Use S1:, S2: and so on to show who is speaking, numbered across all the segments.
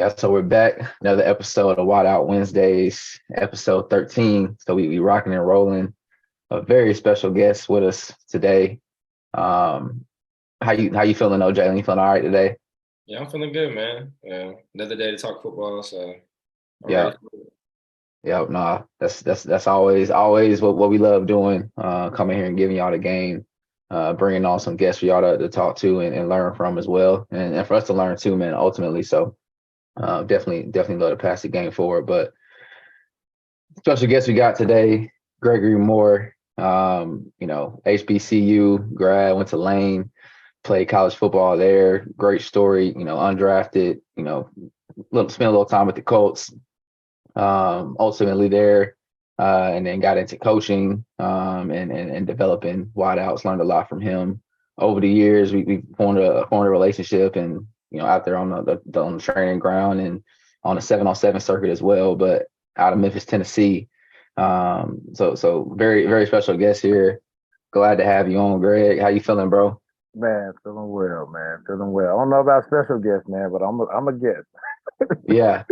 S1: Yeah, so we're back. Another episode of Wideout Wednesdays, episode 13. So we rocking and rolling. A very special guest with us today. Um, how you feeling, though, Jalen? You feeling all right today?
S2: Yeah, I'm feeling good, man. Another day to talk football, so I'm ready
S1: Yeah,
S2: for it.
S1: yeah. Nah, that's always what we love doing. Coming here and giving y'all the game. Bringing on some guests for y'all to talk to and learn from as well, and for us to learn too, man. Ultimately, so definitely love to pass the game forward, but. Special guest we got today, Gregory Moore. HBCU grad, went to Lane, played college football there. Great story, undrafted, spent a little time with the Colts, ultimately there, and then got into coaching and developing wideouts. Learned a lot from him over the years. We formed a relationship, and out there on on the training ground and on the 7-on-7 circuit as well. But out of Memphis, Tennessee. So very very special guest here. Glad to have you on, Greg. How you feeling, bro?
S3: Man, feeling well, man. Feeling well. I don't know about special guest, man, but I'm a guest.
S1: Yeah.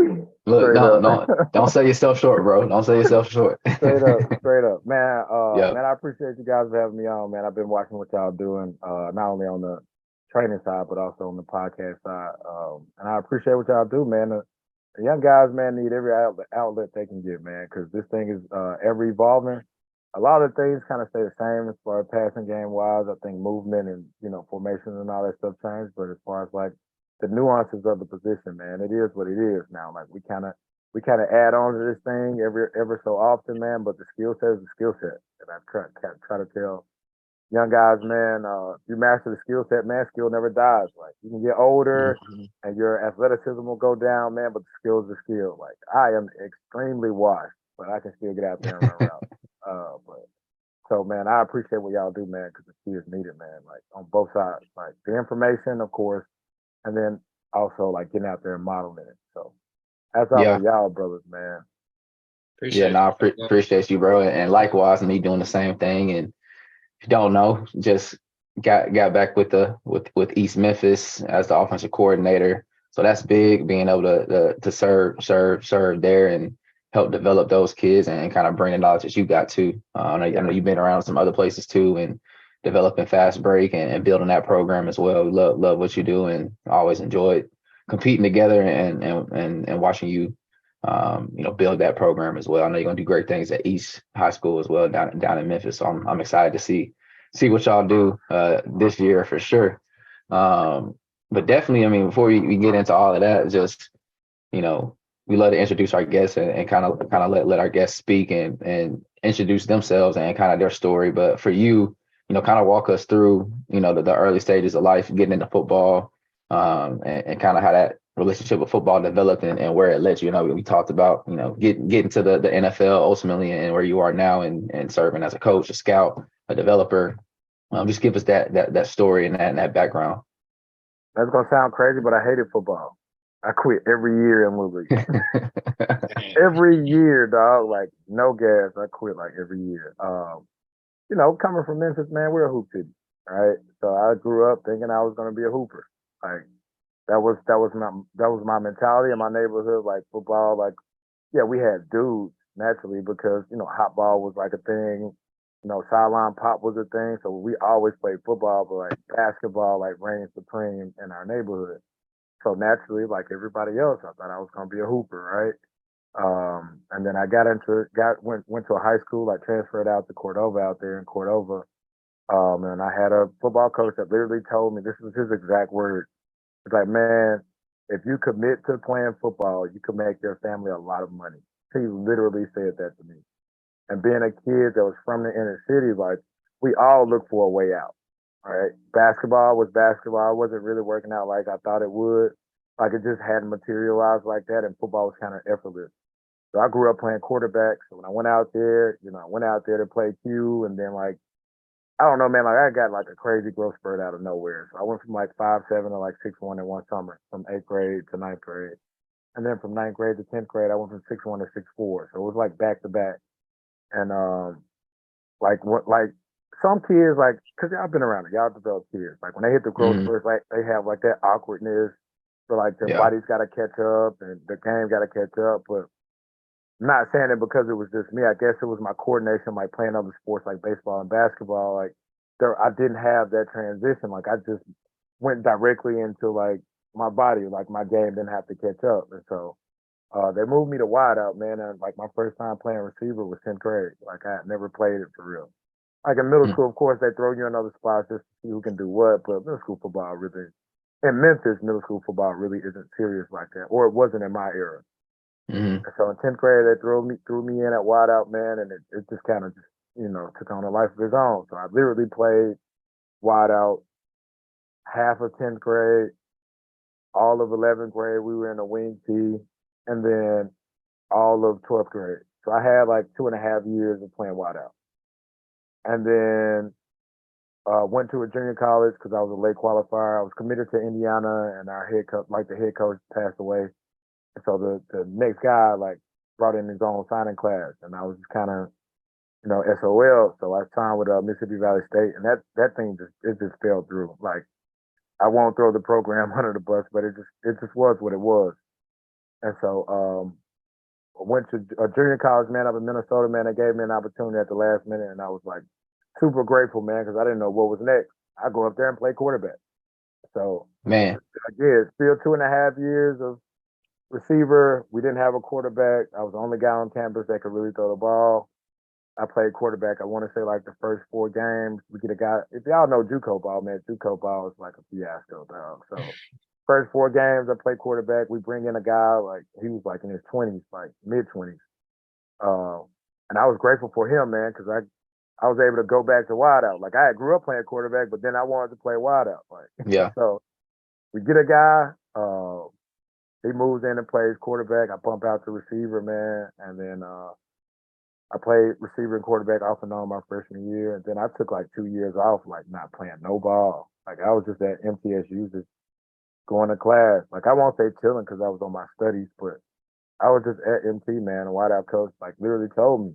S1: Look,
S3: Straight
S1: don't
S3: up.
S1: don't don't sell yourself short, bro. Don't sell yourself short.
S3: Straight up, straight up. Man,
S1: Yeah.
S3: man, I appreciate you guys for having me on, man. I've been watching what y'all doing, not only on the training side, but also on the podcast side. And I appreciate what y'all do, man. The young guys, man, need every outlet they can get, man, because this thing is ever evolving. A lot of things kind of stay the same as far as passing game wise. I think movement and formation and all that stuff change, but as far as like the nuances of the position, man, it is what it is now. Like we kind of add on to this thing ever so often, man. But the skill set is the skill set, and I try to tell young guys, man, you master the skill set, man, skill never dies. Like you can get older
S1: Mhm.
S3: and your athleticism will go down, man, but the skill is the skill. Like I am extremely washed, but I can still get out there and run routes. But so, man, I appreciate what y'all do, man, because the kids need it, man. Like on both sides, like the information, of course, and then also like getting out there and modeling it. So that's out for
S1: Yeah.
S3: y'all, brothers, man.
S1: Yeah,
S2: Appreciate
S1: no, I
S2: it.
S1: appreciate you, bro. And likewise, me doing the same thing. And if you don't know, just got back with East Memphis as the offensive coordinator. So that's big, being able to serve there and help develop those kids and kind of bring the knowledge that you got too. I know
S3: Yeah,
S1: you've been around some other places too and developing fast break and building that program as well. We love what you do and always enjoyed competing together and watching you build that program as well. I know you're gonna do great things at East High School as well down in Memphis. So I'm excited to see what y'all do this year for sure. But definitely, I mean, before we get into all of that, just you know, we love to introduce our guests and kind of let our guests speak and introduce themselves and kind of their story. But for you, kind of walk us through, the early stages of life, getting into football, and kind of how that relationship with football developed and where it led you. We talked about, getting to the NFL ultimately and where you are now and serving as a coach, a scout, a developer. Just give us that story and that background.
S3: that's gonna sound crazy, but I hated football. I quit every year in Little League.
S2: Damn.
S3: Every year, dog. Like no gas. I quit like every year. Coming from Memphis, man, we're a hoop city, right? So I grew up thinking I was gonna be a hooper. Like that was my mentality in my neighborhood. Like football, like yeah, we had dudes naturally because hot ball was like a thing. Sideline pop was a thing. So we always played football, but like basketball like reigned supreme in our neighborhood. So naturally, like everybody else, I thought I was gonna be a hooper, right? And then I went to a high school. I transferred out to Cordova out there in Cordova. And I had a football coach that literally told me this was his exact word. It's like, man, if you commit to playing football, you can make your family a lot of money. He literally said that to me. And being a kid that was from the inner city, like we all look for a way out. All right. Basketball was basketball. It wasn't really working out like I thought it would. Like it just hadn't materialized like that. And football was kind of effortless. So I grew up playing quarterback. So when I went out there, I went out there to play Q and then like I don't know, man. Like I got like a crazy growth spurt out of nowhere. So I went from like 5'7" to like 6'1" in one summer, from eighth grade to ninth grade, and then from ninth grade to 10th grade, I went from 6'1" to 6'4". So it was like back to back. And like what, like some kids, like, cause y'all been around it, y'all develop kids. Like when they hit the growth
S1: Mhm.
S3: spurts, like they have like that awkwardness. So like the
S1: Yeah.
S3: body's got to catch up and the game got to catch up. But I'm not saying it because it was just me. I guess it was my coordination, like playing other sports like baseball and basketball. Like I didn't have that transition. Like I just went directly into like my body. Like my game didn't have to catch up. And so they moved me to wideout, man. And like my first time playing receiver was 10th grade. Like I had never played it for real. Like in middle school, of course, they throw you in other spots just to see who can do what. But middle school football really, in Memphis, middle school football really isn't serious like that, or it wasn't in my era.
S1: Mm-hmm.
S3: So in 10th grade, they threw me in at wideout, man, and it just kind of took on a life of its own. So I literally played wideout half of 10th grade, all of 11th grade. We were in a wing tee, and then all of 12th grade. So I had like 2.5 years of playing wideout. And then went to a junior college because I was a late qualifier. I was committed to Indiana, and our head coach, the head coach, passed away. And so the next guy like brought in his own signing class, and I was just kind of SOL. So I signed with Mississippi Valley State, and that thing just fell through. Like I won't throw the program under the bus, but it just was what it was. And so I went to a junior college, man, up in Minnesota, man. They gave me an opportunity at the last minute, and I was like super grateful, man, because I didn't know what was next. I go up there and play quarterback. So,
S1: Man,
S3: I did. Still 2.5 years of receiver. We didn't have a quarterback. I was the only guy on campus that could really throw the ball. I played quarterback. I want to say like the first 4 games. We get a guy. If y'all know JUCO ball, man, JUCO ball is like a fiasco, dog. So first 4 games, I played quarterback. We bring in a guy like he was like in his 20s, like mid-20s. And I was grateful for him, man, because I was able to go back to wideout. Like I grew up playing quarterback, but then I wanted to play wideout. Like
S1: yeah.
S3: so we get a guy. He moves in and plays quarterback. I bump out to receiver, man, and then I played receiver and quarterback off and on my freshman year, and then I took like 2 years off, like not playing no ball. Like I was just at MTSU, just going to class. Like I won't say chilling because I was on my studies, but I was just at MT, man. And wideout coach like literally told me,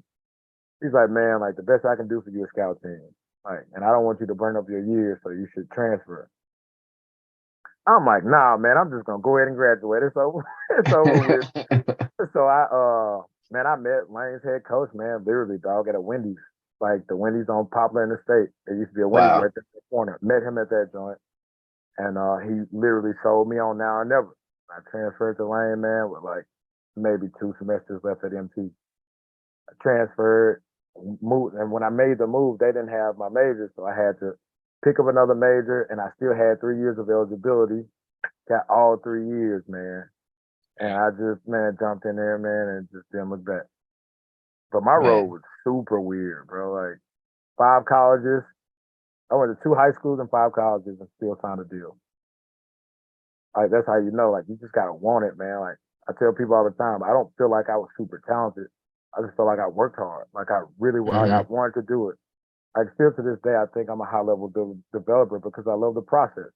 S3: he's like, man, like the best I can do for you is scout team. Like, and I don't want you to burn up your years, so you should transfer. I'm like, nah, man, I'm just gonna go ahead and graduate. It's over. It's over with. So man, I met Lane's head coach, man, literally, dog, at a Wendy's. Like the Wendy's on Poplar in the state. There used to be a Wendy's
S1: Wow.
S3: right there in the corner. Met him at that joint. And he literally sold me on Now or Never. I transferred to Lane, man, with like maybe 2 semesters left at MT. I transferred, moved, and when I made the move, they didn't have my major, so I had to pick up another major, and I still had 3 years of eligibility. Got all 3 years, man. And I just, man, jumped in there, man, and just didn't look back. But my road was super weird, bro. Like 5 colleges. I went to 2 high schools and 5 colleges and still signed a deal. Like that's how you know, like you just gotta want it, man. Like I tell people all the time, I don't feel like I was super talented. I just feel like I worked hard. Like I really, like I wanted to do it. Like still to this day, I think I'm a high level developer because I love the process,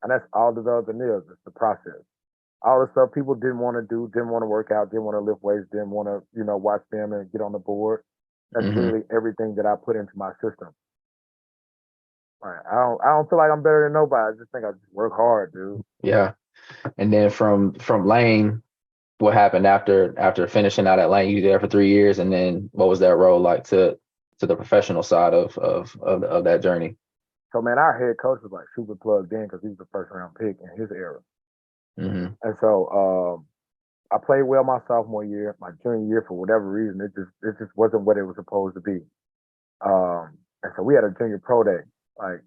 S3: and that's all developing is. It's the process. All the stuff people didn't want to do, didn't want to work out, didn't want to lift weights, didn't want to, watch them and get on the board. That's literally everything that I put into my system. Like, I don't feel like I'm better than nobody. I just think I just work hard, dude.
S1: Yeah. And then from Lane, what happened after finishing out at Lane? You there for 3 years, and then what was that role like to the professional side of that journey?
S3: So man, our head coach was like super plugged in because he was the first round pick in his era.
S1: Mm-hmm.
S3: And so I played well my sophomore year. My junior year, for whatever reason, it just wasn't what it was supposed to be. And so we had a junior pro day. Like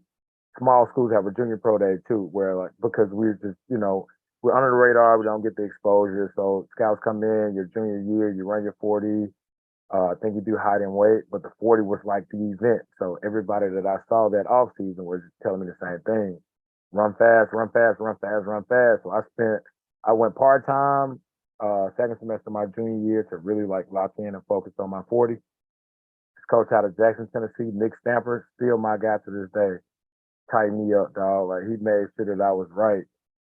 S3: small schools have a junior pro day too, where like because we're just we're under the radar, we don't get the exposure. So scouts come in your junior year, you run your 40. I think you do height and weight, but the 40 was like the event. So everybody that I saw that off season was just telling me the same thing: run fast, run fast, run fast, run fast. So I went part time second semester of my junior year to really like lock in and focus on my 40. This coach out of Jackson, Tennessee, Nick Stamper, still my guy to this day. Tightened me up, dog. Like he made sure that I was right.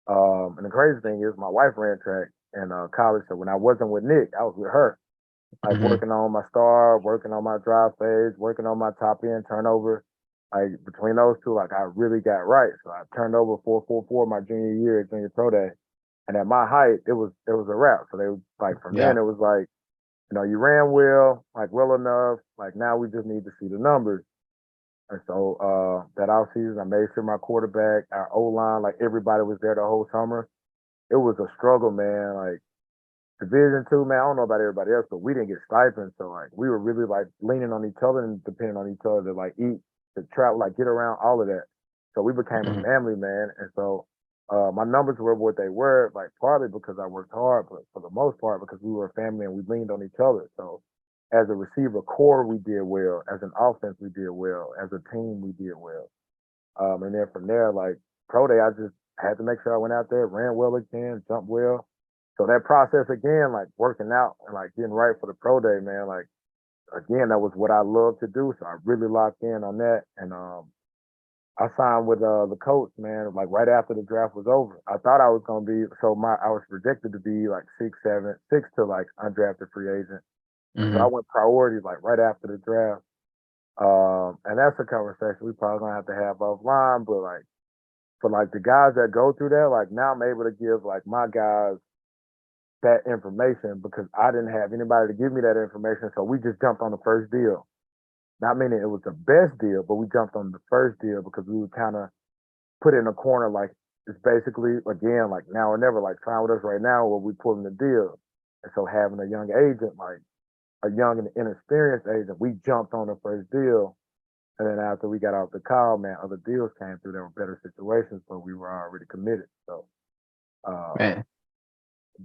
S3: And the crazy thing is, my wife ran track in college, so when I wasn't with Nick, I was with her. Like working on my star, working on my drive phase, working on my top end turnover. Like between those two, like I really got right. So I turned over 4.44 my junior year at junior pro day. And at my height, it was a wrap. So they was like, from
S1: Yeah.
S3: then it was like, you ran well, like well enough. Like now we just need to see the numbers. And so that off season, I made sure my quarterback, our O line, like everybody was there the whole summer. It was a struggle, man. Like Division 2, man. I don't know about everybody else, but we didn't get stipends, so like we were really like leaning on each other and depending on each other to like eat, to travel, like get around, all of that. So we became a
S1: Mhm.
S3: family, man. And so my numbers were what they were, like partly because I worked hard, but for the most part because we were a family and we leaned on each other. So as a receiver core, we did well. As an offense, we did well. As a team, we did well. And then from there, like pro day, I just had to make sure I went out there, ran well again, jumped well. So that process again, like working out and like getting right for the pro day, man, like again, that was what I love to do. So I really locked in on that. And I signed with the coach, man, like right after the draft was over. I thought I was gonna be I was projected to be like 6 to like undrafted free agent. So I
S1: Mhm.
S3: went priority like right after the draft. And that's a conversation we probably gonna have to have offline, but like for like the guys that go through that, like now I'm able to give like my guys that information because I didn't have anybody to give me that information. So we just jumped on the first deal. Not meaning it was the best deal, but we jumped on the first deal because we were kind of put in a corner like it's basically again like now or never, like sign with us right now or we pulling the deal. And so having a young agent, like a young and inexperienced agent, we jumped on the first deal. And then after we got off the call, man, other deals came through. There were better situations, but we were already committed. So uh,
S1: Man.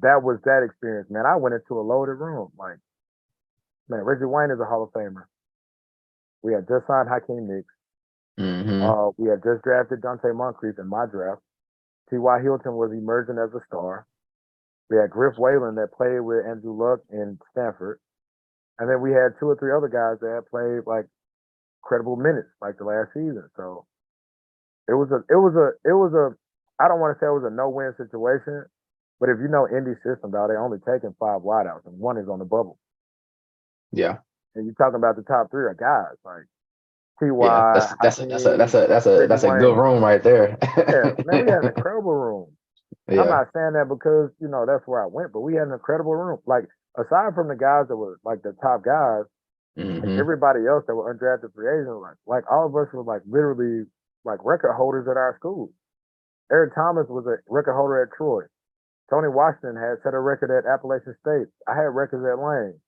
S3: that was that experience, man. I went into a loaded room. Like, man, Reggie Wayne is a Hall of Famer. We had just signed Hakeem Nicks.
S1: Mhm.
S3: We had just drafted Dante Moncrief in my draft. T.Y. Hilton was emerging as a star. We had Griff Whalen that played with Andrew Luck in Stanford. And then we had two or three other guys that had played like credible minutes like the last season. So it was a I don't want to say it was a no-win situation, but if you know Indy system, dog, they only taking 5 wideouts and one is on the bubble.
S1: Yeah.
S3: And you're talking about the top three are guys like
S1: Yeah.
S3: Ty, Hakeem, Reggie
S1: That's a good
S3: Wayne.
S1: room right there.
S3: Yeah, man, we had an incredible room. And I'm
S1: Yeah.
S3: not saying that because, that's where I went, but we had an incredible room. Like, aside from the guys that were like the top guys, like
S1: Mhm.
S3: everybody else that were undrafted free agents, like all of us were like literally like record holders at our school. Eric Thomas was a record holder at Troy. Tony Washington had set a record at Appalachian State. I had records at Lane.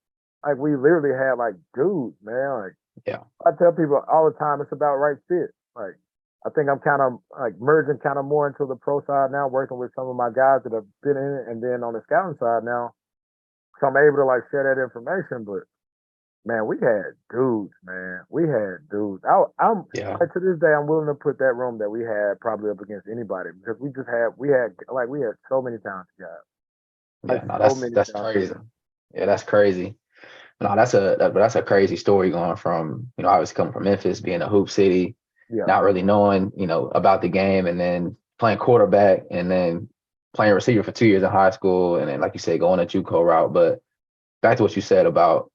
S3: Like we literally had like dudes, man. Like
S1: Yeah.
S3: I tell people all the time, it's about right fit. Like I think I'm kind of like merging kind of more into the pro side now, working with some of my guys that have been in it, and then on the scouting side now, so I'm able to like share that information. But man, we had dudes, man. We had dudes. I'm
S1: Yeah.
S3: like to this day, I'm willing to put that room that we had probably up against anybody because we had so many talented guys, like
S1: Yeah. No,
S3: so many
S1: that's
S3: talented
S1: crazy.
S3: guys.
S1: Yeah, that's crazy. No, that's a crazy story going from, obviously coming from Memphis, being a hoop city,
S3: Yeah,
S1: not really knowing, about the game, and then playing quarterback and then playing receiver for 2 years in high school, and then like you said, going a JUCO route. But back to what you said about,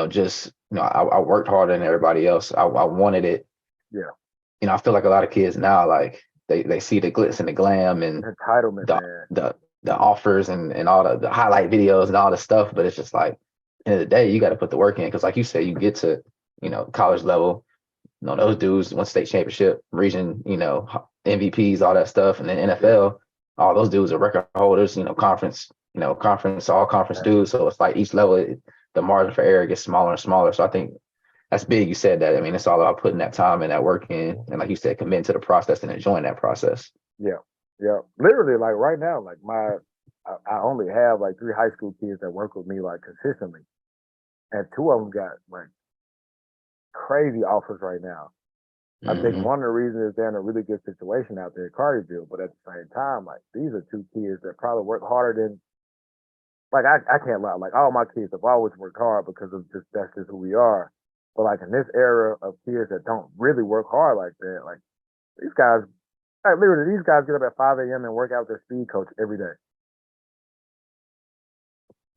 S1: just, I worked harder than everybody else. I wanted it.
S3: yeah.
S1: I feel like a lot of kids now, like they see the glitz and the glam and
S3: Entitlement,
S1: the
S3: man.
S1: the the offers and all the highlight videos and all the stuff, but it's just like end of the day, you got to put the work in because, like you said, you get to college level, those dudes won state championship, region, MVPs, all that stuff, and then
S3: Yeah,
S1: NFL, all those dudes are record holders, conference, all conference
S3: man.
S1: dudes. So it's like each level, the margin for error gets smaller and smaller. So I think that's big. You said that. I mean, it's all about putting that time and that work in, and like you said, committing to the process and enjoying that process.
S3: Yeah, yeah. Literally, like right now, like I only have like 3 high school kids that work with me like consistently, and 2 of them got like crazy offers right now. I think
S1: Hmm.
S3: one of the reasons is they're in a really good situation out there at Carterville, but at the same time, like these are 2 kids that probably work harder than like I can't lie, like all my kids have always worked hard because of just that's just who we are. But like in this era of kids that don't really work hard like that, like these guys, like literally these guys get up at 5 a.m. and work out with their speed coach every day.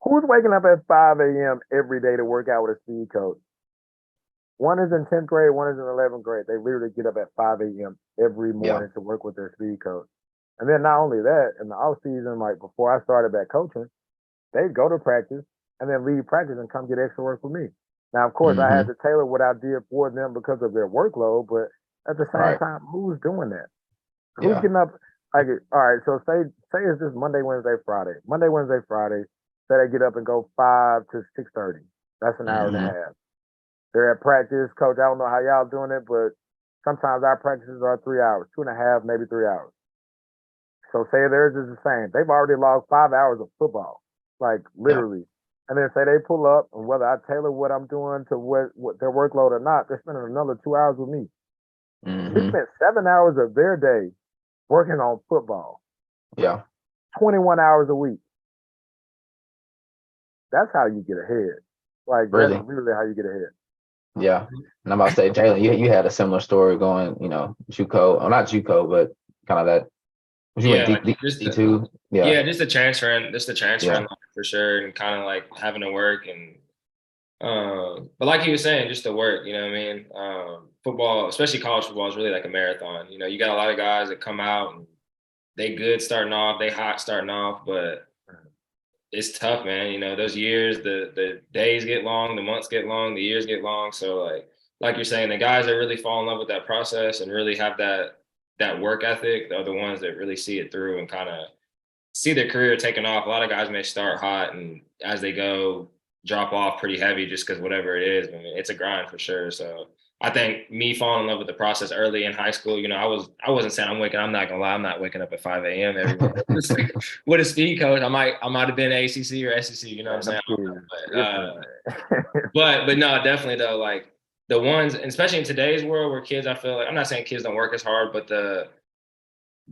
S3: Who's waking up at 5 a.m. every day to work out with a speed coach? One is in 10th grade, one is in 11th grade. They literally get up at 5 a.m. every
S1: Yeah.
S3: morning to work with their speed coach. And then not only that, in the off season, like before I started back coaching, they'd go to practice and then leave practice and come get extra work with me. Now, of course, I had to tailor what I did for them because of their workload, but at the same time, who's doing that? Who's getting up? Like, all right, so say it's just Monday, Wednesday, Friday. Monday, Wednesday, Friday. Say they get up and go 5 to 6:30. That's an hour and a half. They're at practice. Coach, I don't know how y'all doing it, but sometimes our practices are 3 hours, 2.5, maybe 3 hours. So say theirs is the same. They've already logged 5 hours of football, like literally. And then say they pull up, and whether I tailor what I'm doing to what their workload or not, they're spending another 2 hours with me. They spent 7 hours of their day working on football. 21 hours a week. That's how you get ahead. Like,
S1: Really?
S3: that's literally how you get ahead.
S1: Yeah. And I'm about to say, Jalen, you had a similar story going, JUCO, or not JUCO, but kind of that. You went D2.
S2: Yeah, just the transferring for sure, and kind of like having to work and but like he was saying, just the work, you know what I mean? Football, especially college football, is really like a marathon. You know, you got a lot of guys that come out and they good starting off, they hot starting off, but it's tough, man. You know, those years, the days get long, the months get long, the years get long. So like you're saying, the guys that really fall in love with that process and really have that work ethic are the ones that really see it through and kind of see their career taking off. A lot of guys may start hot and as they go, drop off pretty heavy just because whatever it is. I mean, it's a grind for sure. So I think me falling in love with the process early in high school, you know, I wasn't saying I'm not gonna lie, I'm not waking up at 5 a.m. every morning. With a speed coach, I might have been ACC or SEC, you know what I'm saying? But no, definitely though, like the ones, especially in today's world where kids, I feel like, I'm not saying kids don't work as hard, but the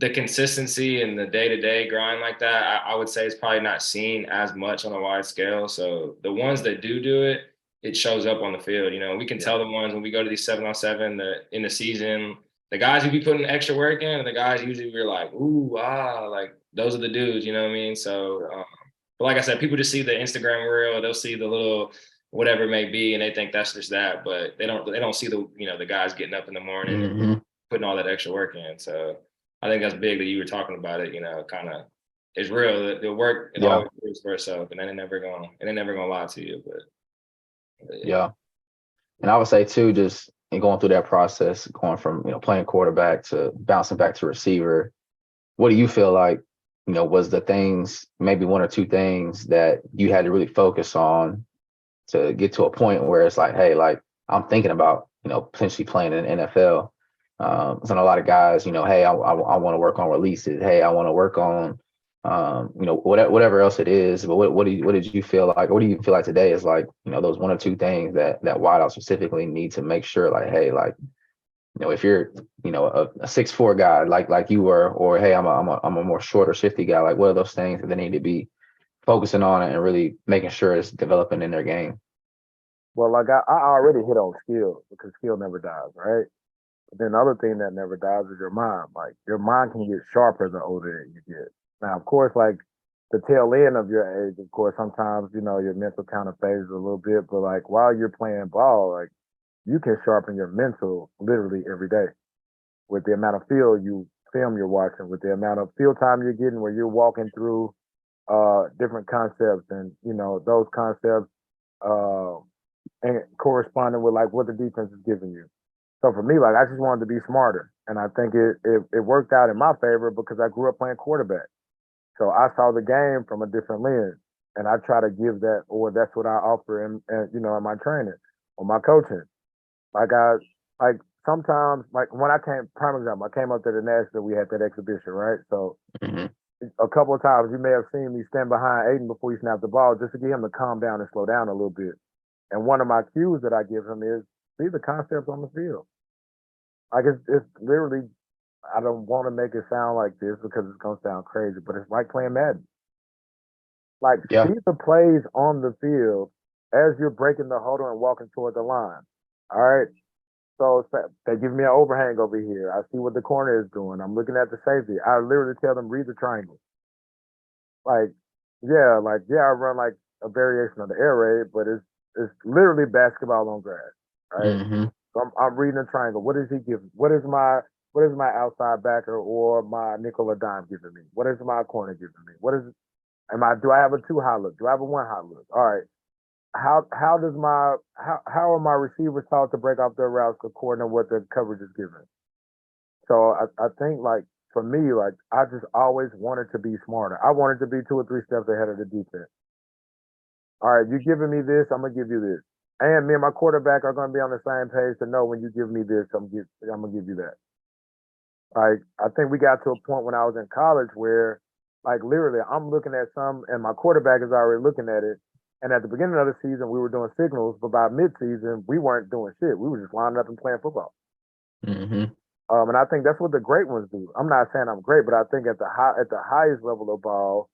S2: consistency and the day-to-day grind like that, I would say is probably not seen as much on a wide scale. So the ones that do it, it shows up on the field. You know, we can tell the ones when we go to these 7-on-7 in the season, the guys who be putting extra work in, and the guys usually we're like, ooh, like those are the dudes, you know what I mean? So, but like I said, people just see the Instagram reel, they'll see the little whatever it may be, and they think that's just that, but they don't see the guys getting up in the morning and putting all that extra work in. So I think that's big that you were talking about it, you know, kind of it's real. The work, it always proves for itself, and they're never gonna lie to you. But
S1: yeah. And I would say too, just in going through that process, going from, playing quarterback to bouncing back to receiver, what do you feel like, was the things, maybe one or two things that you had to really focus on to get to a point where it's like, hey, like I'm thinking about, potentially playing in the NFL. So a lot of guys, hey, I want to work on releases. Hey, I want to work on, whatever else it is. But what did you feel like? What do you feel like today is like, those one or two things that wideout specifically need to make sure, like, hey, like, if you're, a 6'4" guy like you were, or hey, I'm a more shorter, shifty guy. Like, what are those things that they need to be focusing on and really making sure it's developing in their game?
S3: Well, like I already hit on skill because skill never dies, right? But then the other thing that never dies is your mind. Like your mind can get sharper the older you get. Now, of course, like the tail end of your age, of course, sometimes, your mental kind of phases a little bit, but like while you're playing ball, like you can sharpen your mental literally every day with the amount of film you're watching, with the amount of field time you're getting where you're walking through different concepts and, those concepts and corresponding with like what the defense is giving you. So for me, like I just wanted to be smarter. And I think it worked out in my favor because I grew up playing quarterback. So I saw the game from a different lens, and I try to give that, or that's what I offer in in my training or my coaching. Like sometimes, like when prime example, I came up to the National, we had that exhibition, right? So a couple of times you may have seen me stand behind Aiden before he snapped the ball just to get him to calm down and slow down a little bit. And one of my cues that I give him is see the concepts on the field. Like it's literally, I don't want to make it sound like this because it's going to sound crazy, but it's like playing Madden. Like, see the plays on the field as you're breaking the huddle and walking toward the line. All right? So they give me an overhang over here. I see what the corner is doing. I'm looking at the safety. I literally tell them, read the triangle. I run like a variation of the air raid, but it's literally basketball on grass, right? So I'm reading the triangle. What is he giving? What is my What is my outside backer or my nickel or dime giving me? What is my corner giving me? What is do I have a 2 high look? Do I have a 1 high look? All right. How are my receivers taught to break off their routes according to what the coverage is giving? So I think like for me, like I just always wanted to be smarter. I wanted to be 2 or 3 steps ahead of the defense. All right, you giving me this, I'm gonna give you this. And me and my quarterback are gonna be on the same page to know when you give me this, I'm gonna give you that. Like I think we got to a point when I was in college where like literally I'm looking at some and my quarterback is already looking at it. And at the beginning of the season we were doing signals, but by mid-season we weren't doing shit. We were just lining up and playing football.
S1: Mm-hmm.
S3: And I think that's what the great ones do. I'm not saying I'm great, but I think at the highest level of ball,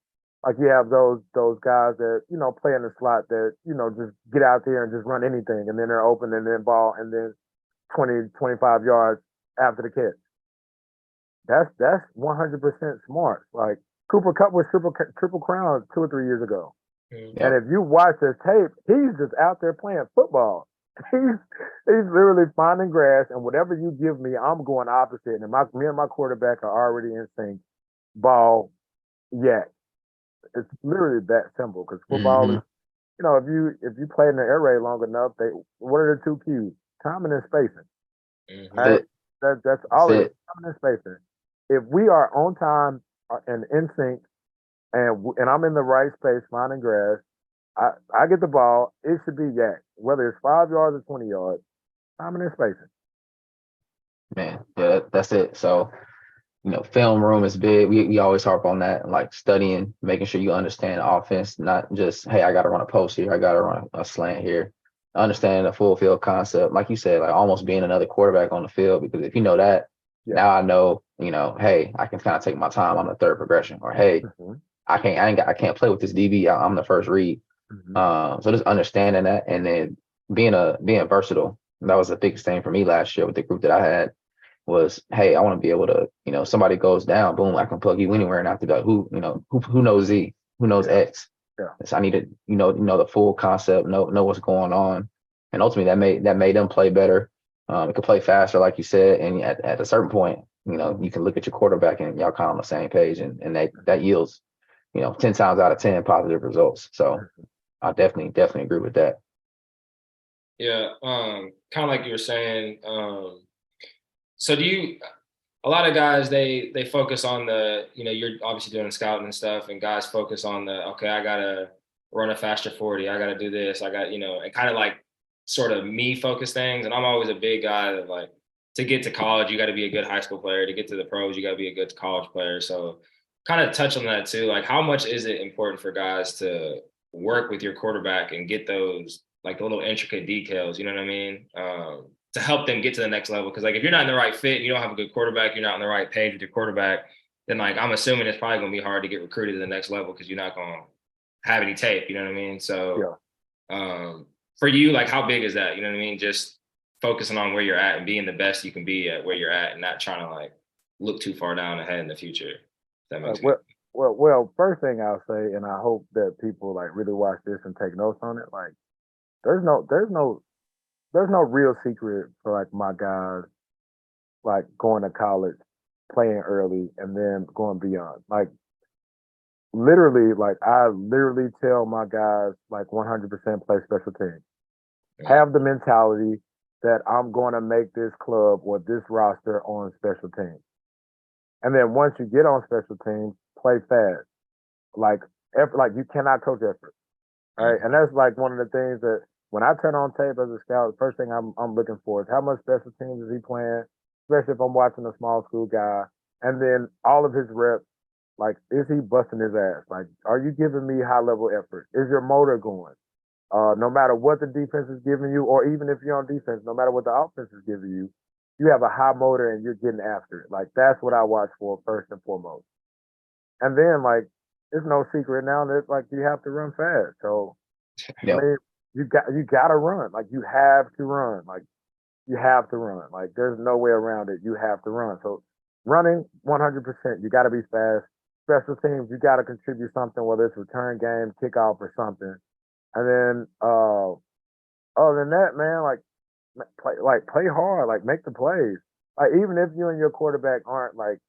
S3: like you have those guys that, you know, play in the slot that, you know, just get out there and just run anything and then they're open and then ball and then 20, 25 yards after the catch. That's 100% smart. Like Cooper Kupp was triple crown 2 or 3 years ago.
S2: Mm-hmm.
S3: And if you watch his tape, he's just out there playing football. He's literally finding grass, and whatever you give me, I'm going opposite. And me and my quarterback are already in sync. Ball, yak. It's literally that simple because football is, you know, if you play in the air raid long enough, what are the 2 cues? Timing and spacing.
S2: Mm-hmm.
S3: Right? That's all it is. Timing and spacing. If we are on time and in sync, and I'm in the right space finding grass, I get the ball. It should be yak, whether it's 5 yards or 20 yards. Timing and spacing.
S1: Man, yeah, that's it. So, you know, film room is big. We always harp on that, like studying, making sure you understand the offense, not just, hey, I got to run a post here, I got to run a slant here. Understanding the full field concept, like you said, like almost being another quarterback on the field. Because if you know that, now I know, you know, hey, I can kind of take my time on the third progression, or hey, I can't play with this DB. I'm the first read. So just understanding that, and then being versatile. That was the biggest thing for me last year with the group that I had was, hey, I want to be able to, you know, somebody goes down, boom, I can plug you anywhere and I have to be like, who knows Z, who knows X. Yeah. So I need to, you know the full concept, know what's going on, and ultimately that made them play better. It could play faster, like you said, and at a certain point, you know, you can look at your quarterback and y'all kind of on the same page, and that yields, you know, 10 times out of 10 positive results. So I definitely agree with that.
S2: Yeah, kind of like you were saying. So a lot of guys, they focus on the, you know, you're obviously doing scouting and stuff, and guys focus on the, okay, I got to run a faster 40. I got to do this. I got, you know, and kind of like sort of me focus things. And I'm always a big guy that like, to get to college, you got to be a good high school player. To get to the pros, you got to be a good college player. So kind of touch on that too. Like, how much is it important for guys to work with your quarterback and get those, like the little intricate details, you know what I mean? To help them get to the next level. Because like if you're not in the right fit, you don't have a good quarterback, you're not on the right page with your quarterback, then like I'm assuming it's probably gonna be hard to get recruited to the next level because you're not gonna have any tape, you know what I mean? So for you, like how big is that? You know what I mean? Just focusing on where you're at and being the best you can be at where you're at and not trying to like look too far down ahead in the future. If that makes sense.
S3: Well, first thing I'll say, and I hope that people like really watch this and take notes on it, like there's no real secret for like my guys like going to college, playing early, and then going beyond. Like literally, like I literally tell my guys like 100% play special teams. Have the mentality that I'm going to make this club or this roster on special teams. And then once you get on special teams, play fast. Like you cannot coach effort. All right. And that's like one of the things that when I turn on tape as a scout, the first thing I'm looking for is how much special teams is he playing, especially if I'm watching a small school guy. And then all of his reps, like, is he busting his ass? Like, are you giving me high level effort? Is your motor going? No matter what the defense is giving you, or even if you're on defense, no matter what the offense is giving you, you have a high motor and you're getting after it. Like, that's what I watch for first and foremost. And then, like, it's no secret now that, like, you have to run fast. So, I mean, you got to run. Like, you have to run. Like, you have to run. Like, there's no way around it. You have to run. So, running 100%. You got to be fast. Special teams, you got to contribute something, whether it's return game, kickoff, or something. And then, other than that, man, like play hard, like make the plays. Like even if you and your quarterback aren't like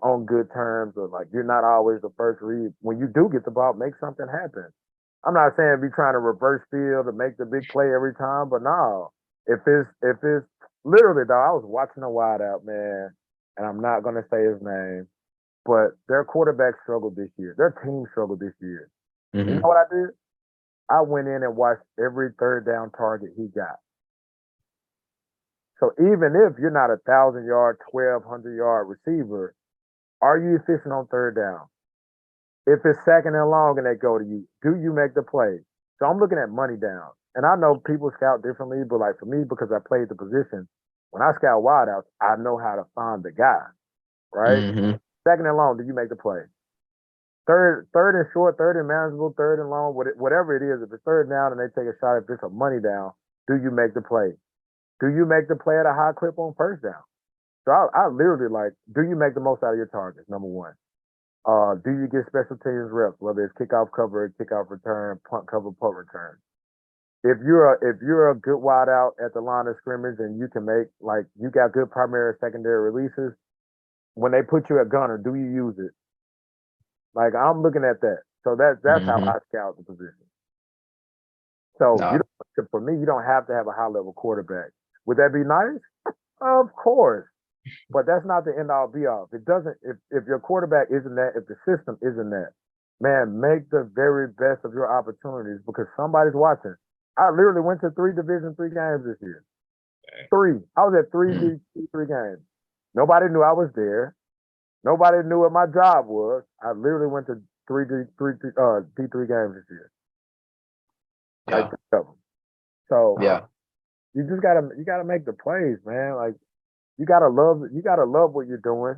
S3: on good terms or like you're not always the first read, when you do get the ball, make something happen. I'm not saying be trying to reverse field to make the big play every time, but no. If it's literally though, I was watching a wideout, man, and I'm not gonna say his name, but their quarterback struggled this year. Their team struggled this year. You know what I did? I went in and watched every third down target he got. So even if you're not 1,000-yard, 1,200-yard receiver, are you efficient on third down? If it's second and long and they go to you, do you make the play? So I'm looking at money down. And I know people scout differently, but like for me, because I played the position, when I scout wideouts, I know how to find the guy, right? Second and long, do you make the play? Third and short, third and manageable, third and long, whatever it is, if it's third down and they take a shot, if it's a money down, do you make the play? Do you make the play at a high clip on first down? So I literally like, do you make the most out of your targets? Number one. Do you get special teams reps, whether it's kickoff cover, kickoff return, punt cover, punt return? If you're a good wide out at the line of scrimmage and you can make like you got good primary and secondary releases, when they put you at gunner, do you use it? Like I'm looking at that. So that's how I scout the position. So for me, you don't have to have a high level quarterback. Would that be nice? Of course. But that's not the end all be all. It doesn't if your quarterback isn't that, if the system isn't that, man, make the very best of your opportunities because somebody's watching. I literally went to 3 Division III games this year. 3. I was at 3 D3 games. Nobody knew I was there. Nobody knew what my job was. I literally went to 3 D3 games this year.
S1: Yeah.
S3: Like 3 of them. So
S1: yeah.
S3: you just gotta make the plays, man. Like you gotta love what you're doing.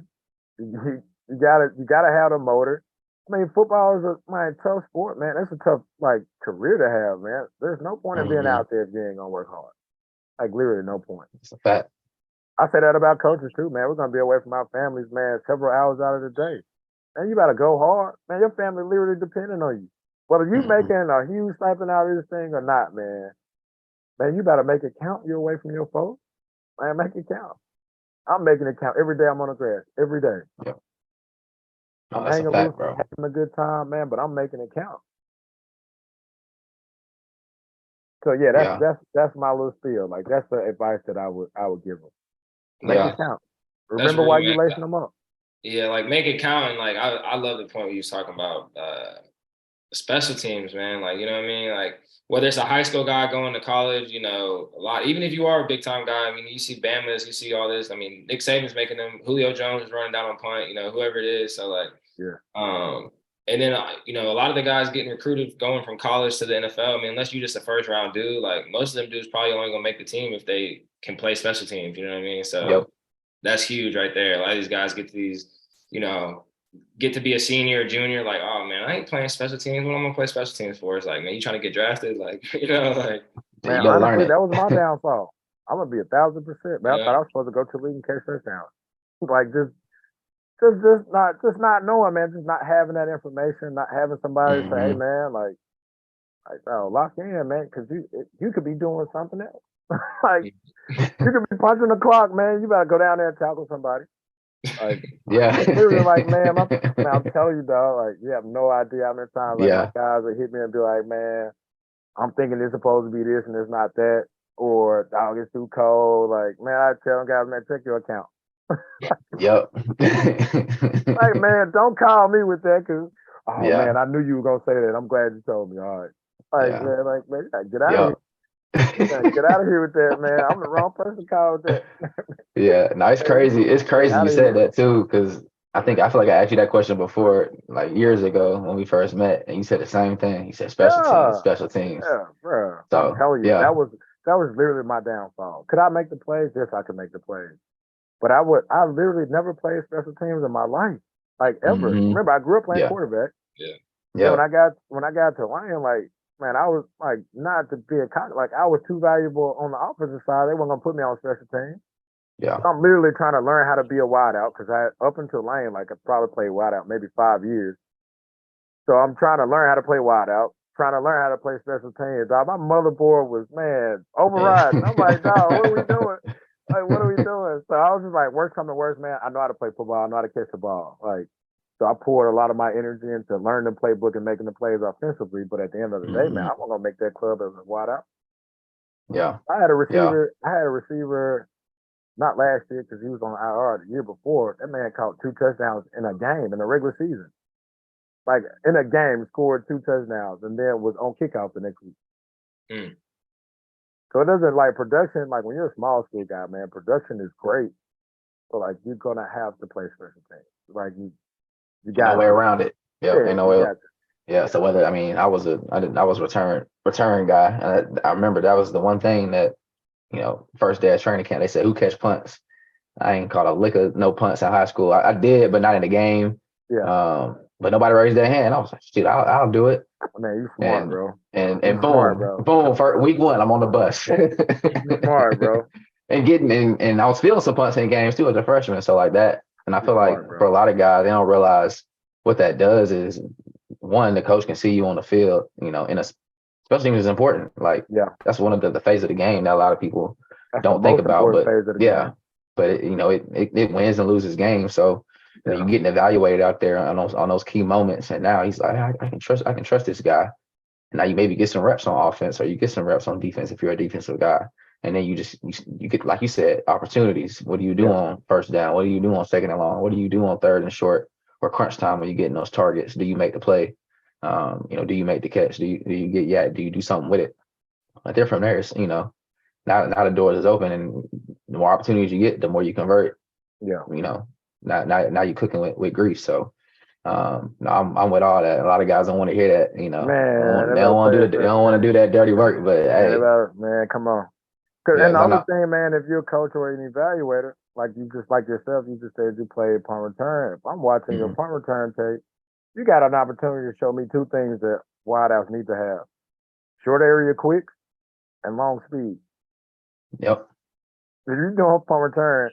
S3: You gotta have the motor. I mean, football is a tough sport, man. That's a tough like career to have, man. There's no point in being out there if you ain't gonna work hard. Like literally no point.
S1: It's a fact.
S3: I say that about coaches too, man. We're gonna be away from our families, man, several hours out of the day. Man, you gotta go hard. Man, your family literally depending on you. Whether you making a huge stipend out of this thing or not, man. Man, you better make it count. You're away from your folks. Man, make it count. I'm making it count every day I'm on the grass. Every day.
S1: Yeah.
S3: I'm
S1: That's
S3: hanging
S1: a fact,
S3: loose,
S1: bro.
S3: having a good time, man, but I'm making it count. So yeah, that's my little spiel. Like that's the advice that I would give them. Make it count. Remember why you lacing them up.
S2: Yeah, like make it count. And like I love the point where you was talking about special teams, man. Like, you know what I mean? Like whether it's a high school guy going to college, you know, a lot, even if you are a big time guy, I mean, you see Bama's, you see all this. I mean, Nick Saban's making them, Julio Jones is running down on punt, you know, whoever it is. So like, and then, you know, a lot of the guys getting recruited going from college to the NFL. I mean, unless you're just a first round dude, like most of them dudes probably only gonna make the team if they can play special teams, you know what I mean? So that's huge right there. A lot of these guys get to these, you know, get to be a senior or junior, like, oh man, I ain't playing special teams. What am I gonna play special teams for? It's like, man, you trying to get drafted? Like, you know, like
S3: man, honestly, that was my downfall. I'm gonna be 1,000%. Man, I thought I was supposed to go to the league and catch touchdowns. Like just not knowing, man, just not having that information, not having somebody say, hey man, like oh, lock in, man, because you could be doing something else. Like you could be punching the clock, man. You better go down there and tackle somebody. Like literally, like man, I'm telling you, dog. Like you have no idea how many times like my guys would hit me and be like, man, I'm thinking it's supposed to be this and it's not that, or dog, it's too cold. Like man, I tell them guys, man, check your account. Like man, don't call me with that because man, I knew you were gonna say that. I'm glad you told me. All right, man, get out of here. Get out of here with that, man. I'm the wrong person to call with that.
S1: No, it's crazy. It's crazy you said that too, because I feel like I asked you that question before, like years ago when we first met, and you said the same thing. You said special teams.
S3: Yeah, bro.
S1: So,
S3: I'm telling you, that was literally my downfall. Could I make the plays? Yes, I could make the plays. But I literally never played special teams in my life, like ever. Remember, I grew up playing quarterback. When I got to Lion, like. Man, I was like not to be a coach. Like I was too valuable on the offensive side. They weren't gonna put me on special teams. So I'm literally trying to learn how to be a wideout because up until Lane, like I probably played wideout maybe 5 years. So I'm trying to learn how to play wideout, trying to learn how to play special teams. Dog, my motherboard was overriding. I'm like, dog, what are we doing? Like, what are we doing? So I was just like, worst come to worst, man. I know how to play football. I know how to catch the ball. Like, so I poured a lot of my energy into learning the playbook and making the plays offensively. But at the end of the day, man, I'm gonna make that club as a wideout.
S1: Yeah.
S3: I had a
S1: Yeah.
S3: receiver, not last year because he was on IR the year before. That man caught 2 touchdowns in a game in the regular season. Like in a game, scored 2 touchdowns and then was on kickoff the next week.
S2: Mm.
S3: So it doesn't like production. Like when you're a small school guy, man, production is great. But like you're gonna have to play special teams. Like you got
S1: No way around it. Yeah.
S3: Yeah,
S1: Ain't no
S3: you
S1: way.
S3: got to.
S1: Yeah. So whether I was return guy. And I remember that was the one thing that, first day of training camp, they said, who catch punts? I ain't caught a lick of no punts in high school. I did, but not in the game.
S3: Yeah.
S1: But nobody raised their hand. I was like, shoot, I'll do it.
S3: Man, you smart, bro.
S1: And
S3: You smart, bro.
S1: boom, for week 1, I'm on the bus.
S3: You smart, bro.
S1: and I was feeling some punts in games too as a freshman. So like that. And I feel like
S3: Smart, bro.
S1: for a lot of guys, they don't realize what that does is, one, the coach can see you on the field, especially when it's important. Like,
S3: Yeah.
S1: that's one of the phase of the game that a lot of people
S3: That's
S1: don't
S3: the
S1: think
S3: most
S1: about.
S3: important
S1: But
S3: phase of the
S1: yeah,
S3: game.
S1: but it wins and loses games. So you're getting evaluated out there on those key moments. And now he's like, I can trust this guy. And now you maybe get some reps on offense, or you get some reps on defense if you're a defensive guy. And then you get, like you said, opportunities. What do you do on first down? What do you do on second and long? What do you do on third and short or crunch time when you're getting those targets? Do you make the play? Do you make the catch? Do you get yet? Do you do something with it? But there from there, it's, now the doors is open, and the more opportunities you get, the more you convert.
S3: Yeah.
S1: Now you're cooking with grease. So no, I'm with all that. A lot of guys don't want to hear that.
S3: Man,
S1: they don't want to do that dirty work. But hey,
S3: man, come on. And the other thing, man, if you're a coach or an evaluator, like you just like yourself, you just said you played punt return. If I'm watching your punt return tape, you got an opportunity to show me 2 things that wideouts need to have: short area quicks and long speed.
S1: Yep.
S3: If you're doing punt return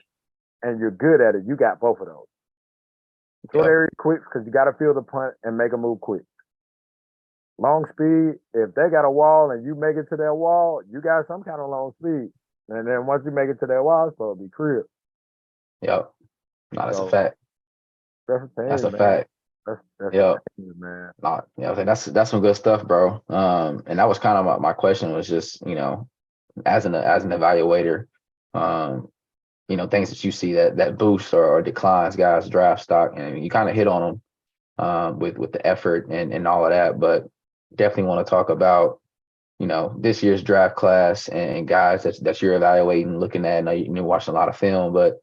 S3: and you're good at it, you got both of those. Short area quicks because you got to feel the punt and make a move quick. Long speed, if they got a wall and you make it to their wall, you got some kind of long speed. And then once you make it to their wall, it's supposed to be crib.
S1: Yep. No, that's a fact.
S3: That's
S1: a fact.
S3: That's man.
S1: That's some good stuff, bro. And that was kind of my question was just, as an evaluator, things that you see that boosts or declines guys' draft stock, and you kind of hit on them with the effort and all of that, but definitely want to talk about this year's draft class and guys that you're evaluating, looking at. I know you're watching a lot of film, but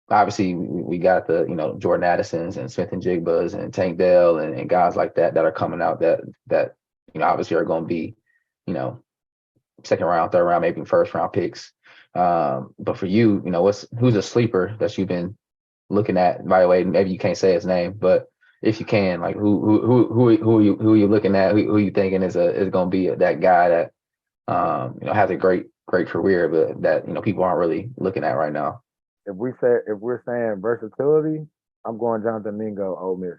S1: obviously we got the Jordan Addisons and Smith and Jigbas and Tank Dell and guys like that are coming out that obviously are going to be second round, third round, maybe first round picks. But for you, who's a sleeper that you've been looking at, evaluating? Maybe you can't say his name, but if you can, like who are you looking at? Who you thinking is going to be that guy that has a great career, but that people aren't really looking at right now?
S3: If we're saying versatility, I'm going Jonathan Mingo, Ole Miss.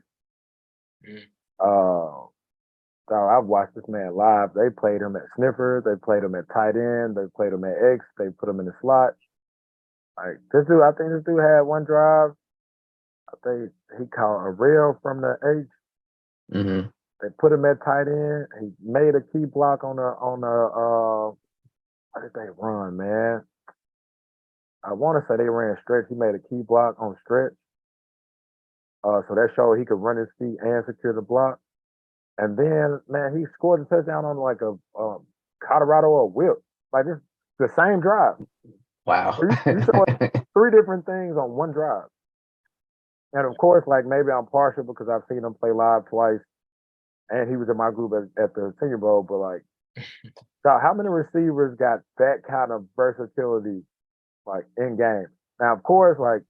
S3: So I've watched this man live. They played him at sniffer. They played him at tight end. They played him at X. They put him in the slot. Like this dude, I think this dude had one drive. I think he caught a rail from the H.
S1: Mm-hmm.
S3: They put him at tight end. He made a key block on the how did they run, man? I want to say they ran stretch. He made a key block on stretch. So that showed he could run his feet and secure the block. And then, man, he scored a touchdown on like a Colorado or whip. Like this, the same drive.
S1: Wow.
S3: You saw 3 different things on one drive. And of course, like maybe I'm partial because I've seen him play live twice. And he was in my group at the Senior Bowl. But like, so how many receivers got that kind of versatility like in game? Now, of course, like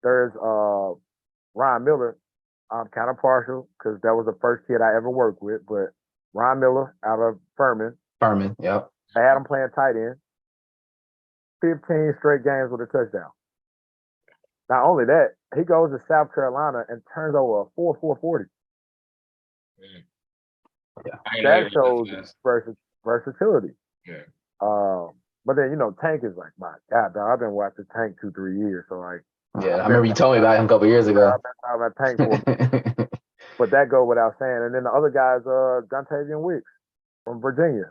S3: there's Ryan Miller. I'm kind of partial because that was the first kid I ever worked with. But Ryan Miller out of Furman.
S1: Yep.
S3: I had him playing tight end. 15 straight games with a touchdown. Not only that, he goes to South Carolina and turns over a 4.40.
S1: Yeah.
S3: That shows versatility.
S2: Yeah.
S3: But then, Tank is like, my God, dog, I've been watching Tank 2, 3 years. So, like,
S1: Yeah, I
S3: I've been
S1: remember you told me about him a couple years ago.
S3: I've been talking about Tank for but that go without saying. And then the other guy's Jontavian Wicks from Virginia.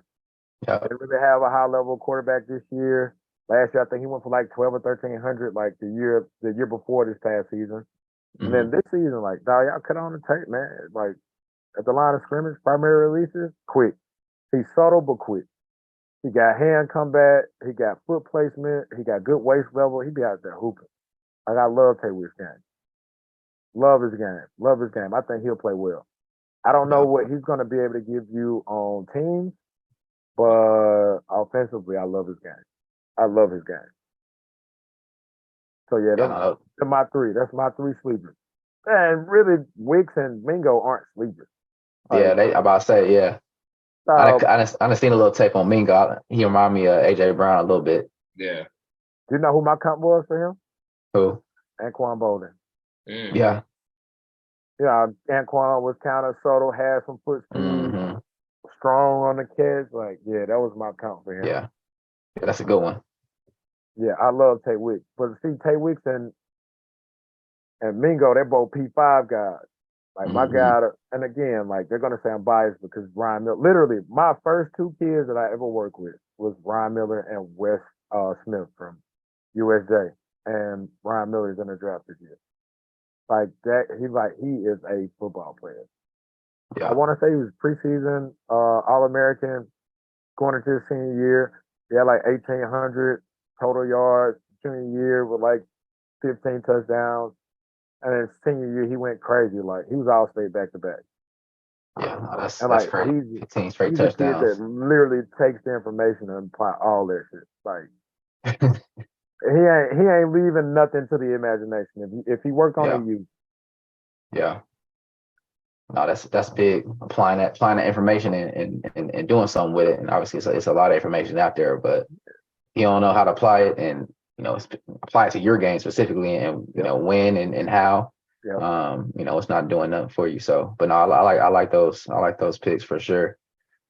S1: Yeah.
S3: They really have a high level quarterback this year. Last year, I think he went for like 12 or 1,300, like the year before this past season. And then this season, like, dog, y'all cut on the tape, man. Like, at the line of scrimmage, primary releases, quick. He's subtle but quick. He got hand combat. He got foot placement. He got good waist level. He be out there hooping. Like, I love Tay Wick's game. Love his game. Love his game. I think he'll play well. I don't know what he's going to be able to give you on teams, but offensively, I love his game. I love his game. So, yeah, that's my three. That's my three sleepers. And really, Wicks and Mingo aren't sleepers. Like,
S1: yeah, I'm about to say, yeah. I done seen a little tape on Mingo. He remind me of AJ Brown a little bit.
S2: Yeah.
S3: Do you know who my comp was for him?
S1: Who?
S3: Anquan Bolden.
S1: Yeah.
S3: Yeah, Anquan was kind of subtle, had some foot speed, strong on the catch. Like, yeah, that was my comp for him.
S1: Yeah, that's a good one.
S3: Yeah, I love Tay Wicks. But see, Tay Wicks and Mingo, they're both P5 guys. Like, my guy, and again, like, they're going to say I'm biased because Ryan Miller, literally, my first two kids that I ever worked with was Ryan Miller and Wes Smith from USJ. And Ryan Miller is in the draft this year. Like that, he is a football player.
S1: Yeah.
S3: I want to say he was preseason All-American going into his senior year. He had like 1,800 total yards junior year with like 15 touchdowns. And his senior year, he went crazy. Like, he was all-state back-to-back.
S1: Yeah, no, that's
S3: like,
S1: crazy. 15 straight
S3: he's
S1: touchdowns.
S3: A kid that literally takes the information and apply all that shit. Like, he ain't leaving nothing to the imagination. If he work on it, you.
S1: Yeah. No, that's big. Applying that information and doing something with it. And obviously, it's a lot of information out there, but you don't know how to apply it and apply it to your game specifically, and when and how. It's not doing nothing for you. So, but no, I like those picks for sure.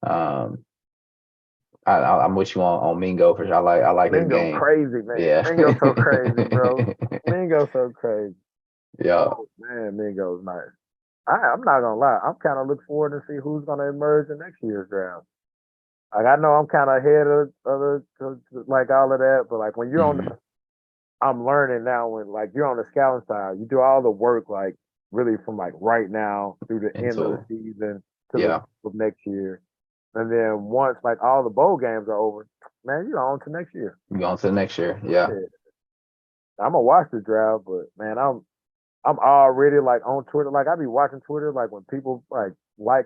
S1: I'm with you on Mingo for sure. I like his game.
S3: Mingo crazy, man.
S1: Yeah.
S3: Mingo so crazy, bro. Mingo so crazy.
S1: Yeah.
S3: Oh, man, Mingo's nice. I'm not gonna lie. I'm kind of looking forward to see who's gonna emerge in next year's draft. Like, I know I'm kind of ahead of like all of that, but like when you're on the, I'm learning now when like you're on the scouting side, you do all the work like really from like right now through the end of the season to the next year. And then once like all the bowl games are over, man, you're on to next year.
S1: You're on to the next year, yeah.
S3: I'm gonna watch the draft, but man, I'm already like on Twitter. Like, I be watching Twitter, like when people like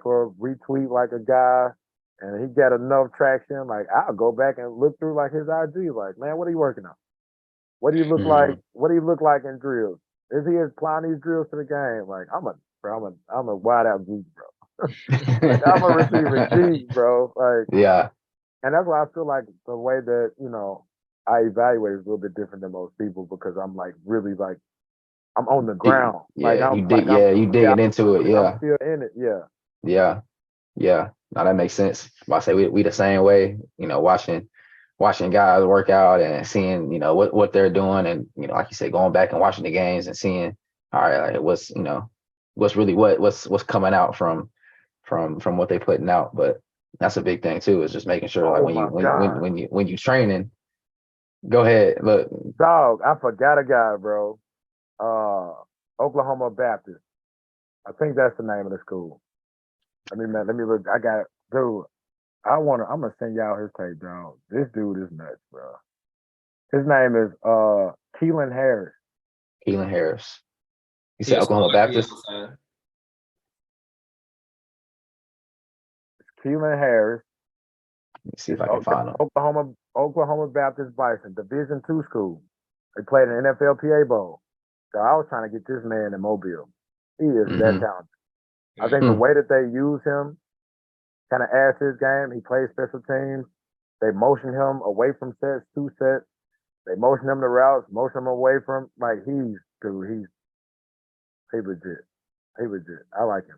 S3: or retweet like a guy, and he got enough traction. Like, I'll go back and look through like his IG. Like, man, what are you working on? What do you look like? What do you look like in drills? Is he applying these drills to the game? Like, I'm a wideout geek, bro. Like, I'm a receiver geek, bro. Like,
S1: yeah.
S3: And that's why I feel like the way that I evaluate is a little bit different than most people, because I'm like really like I'm on the ground.
S1: Yeah, you digging into it. Yeah,
S3: I'm still in it.
S1: Yeah. Now that makes sense. I say we the same way. Watching guys work out and seeing what they're doing, and like you said, going back and watching the games and seeing, all right, like what's really what's coming out from what they putting out. But that's a big thing too, is just making sure when you training. Go ahead, look.
S3: Dog, I forgot a guy, bro. Oklahoma Baptist. I think that's the name of the school. Let me look. I got, dude. I'm gonna send y'all his tape, dog. This dude is nuts, bro. His name is Keelan Harris.
S1: Keelan Harris. You said Oklahoma Baptist?
S3: It's Keelan Harris.
S1: Let me see if I can find him.
S3: Oklahoma Baptist Bison, Division II school. They played in the NFLPA Bowl. So I was trying to get this man in Mobile. He is that talented. I think the way that they use him kind of adds to his game. He plays special teams. They motion him away from sets, 2 sets. They motion him to routes, motion him away from, like, he's legit. He legit. I like him.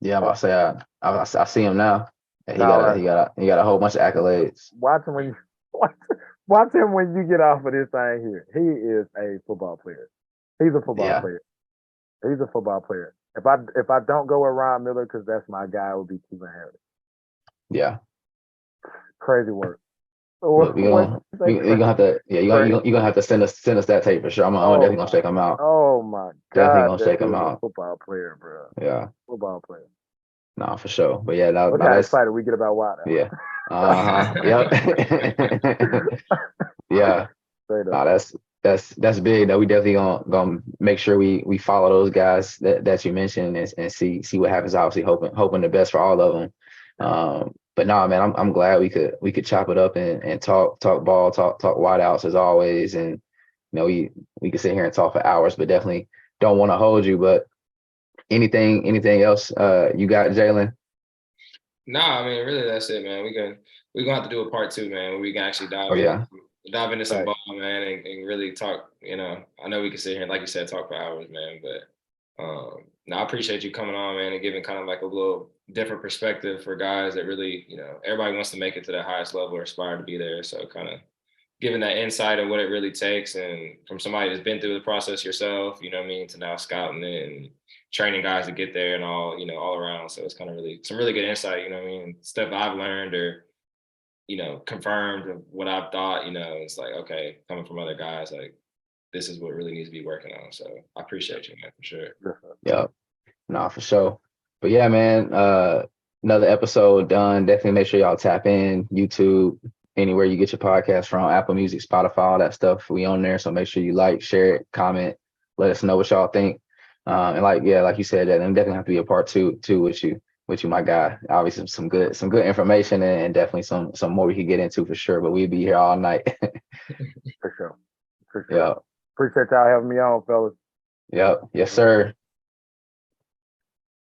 S1: Yeah, I'm about to say I see him now. He got a whole bunch of accolades.
S3: Watch him Watch him when you get off of this thing here. He is a football player. He's a football player. He's a football player. If I don't go with Ron Miller because that's my guy, it would be Kevin Harris.
S1: Yeah.
S3: Crazy work.
S1: Look, you're gonna have to, you're gonna have to send us that tape for sure. I'm definitely gonna check him out.
S3: Oh my God.
S1: Definitely gonna check him out.
S3: Football player, bro.
S1: Yeah.
S3: Football player.
S1: No, for sure. But yeah,
S3: look how excited we get about Wideout.
S1: Yeah. Yep. Yeah. No, that's big. That we definitely gonna make sure we follow those guys that you mentioned and see what happens. Obviously, hoping the best for all of them. But no, man, I'm glad we could chop it up and talk ball, talk wideouts as always. And we could sit here and talk for hours, but definitely don't want to hold you. But anything else you got, Jalen?
S2: Nah, I mean, really, that's it, man. We're gonna have to do a part 2, man, where we can actually dive into some ball, man, and really talk. I know we can sit here and, like you said, talk for hours, man. But I appreciate you coming on, man, and giving kind of like a little different perspective for guys that really, everybody wants to make it to the highest level or aspire to be there. So kind of giving that insight of what it really takes, and from somebody that's been through the process yourself, to now scouting it and training guys to get there and all around. So it's kind of really some really good insight, stuff I've learned or, confirmed of what I've thought, it's like, okay, coming from other guys, like this is what really needs to be working on. So I appreciate you, man, for sure.
S1: Yeah, no, for sure. But yeah, man, another episode done. Definitely make sure y'all tap in YouTube, anywhere you get your podcast from, Apple Music, Spotify, all that stuff. We on there. So make sure you like, share it, comment, let us know what y'all think. And like you said, that definitely have to be a part two with you, my guy. Obviously some good information and definitely some more we could get into for sure. But we'll be here all night.
S3: For sure.
S1: Yeah.
S3: Appreciate y'all having me on, fellas.
S1: Yep. Yes, sir.